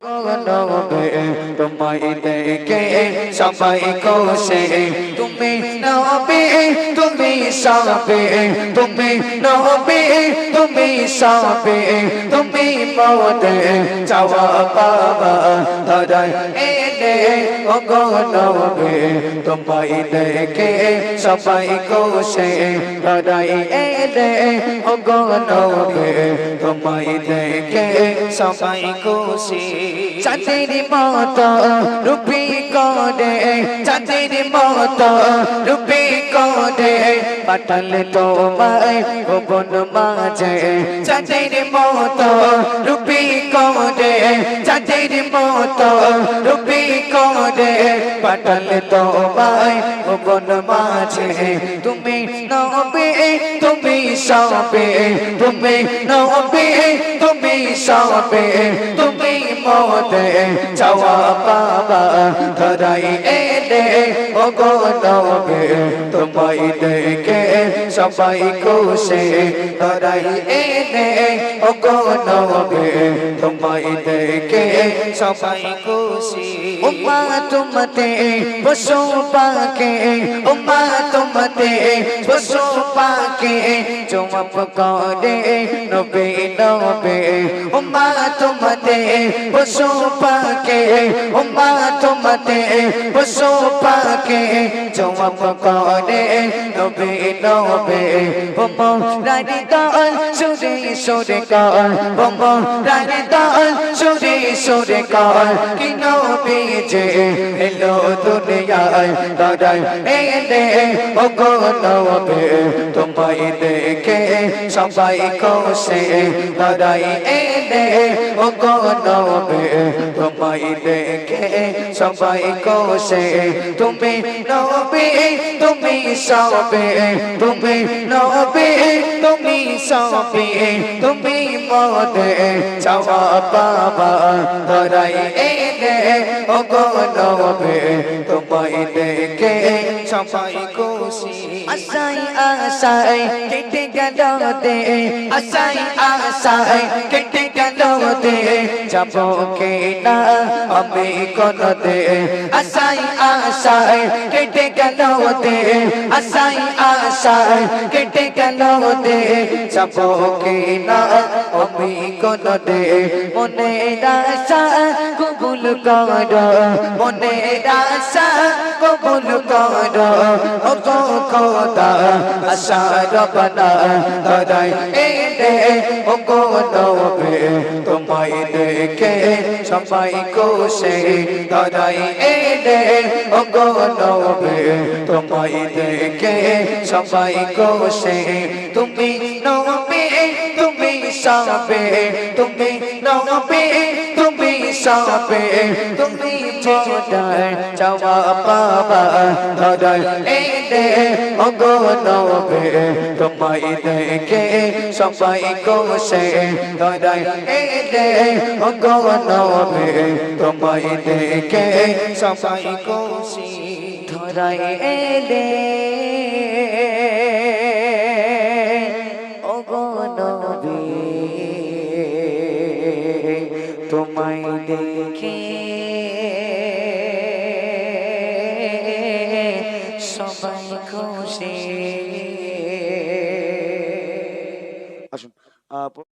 নবে তোমায় দেখে সবাই কোসে তুমি নবে তুমি সবে তুমি নবে তুমি সবে তুমি মওদে চাওয়া পাওয়া ধরায় এনে ও গো নবে তোমায় দেখে সবাই কোসে ধরায় এনে ও গো নবে তোমায় দেখে সবাই কোসে চাঁদের মতো রূপী করে চাঁদের মতো রূপী করে পাঠালে তোমায় ভুবন মাঝে চাঁদের মতো রূপী করে চাঁদের মতো রূপী করে পাঠালে তোমায় ভুবন মাঝে তুমি নবে তুমি সবে তুমি নবে তুমি সবে তুমি মওদে চাওয়া পাওয়া ধরাই এনে ও গো নবে তোমায় দেখে সবাই কোসে ধরাই এনে ও গো নবে তোমায় দেখে সবাই কোসে উম্মা তুমতে পশু পাকে উম্মা তুমতে পশু পাকে চুমপ করে নবে নবে উম্মা তুমতে পশু পাকে উম্মা তুমতে পশু পাকে চুমপ করে নবে নবে উম্মা রানী দল সুরে সুরে কর উম্মা রানী দল সুরে সুরে কর কি নবে যে এলো দুনিয়ায় ধরাই এনে ও গো নবে তোমায় দেখে সবাই কোসে ধরাই এনে ও গো নবে তোমায় দেখে সবাই কোসে তুমি নবে তুমি সবে তুমি নবে তুমি সবে তুমি মওদে চাওয়া পাওয়া ধরাই এনে ও গো নবে তোমায় দেখে সবাই কোসে আশাই আশাই কেটে গেল দে আশাই আশাই কেটে গেল দে যাব কে না আমি কোন দে আশাই আশাই কেটে গেল দে আশাই আশাই কেটে গেল দে যাব কে না আমি কোন দে মনের আশা কবুল কর মনের আশা কবুল কর ও গো খোদা আশা রবনা ধরাই এনে ও গো নবে তোমায় দেখে সবাই কোসে ধরাই এনে ও গো নবে তোমায় দেখে সবাই কোসে তুমি নবে তুমি সবে তুমি নবে তুমি সবে তুমি মওদে চাওয়া পাওয়া ধরাই এনে ও গো নবে তোমায় দেখে সবাই কোসে ধরাই এনে ও গো নবে তোমায় দেখে সবাই কোসে ধরাই এনে ও গো নবে তোমায় দেখে সবাই খুশি।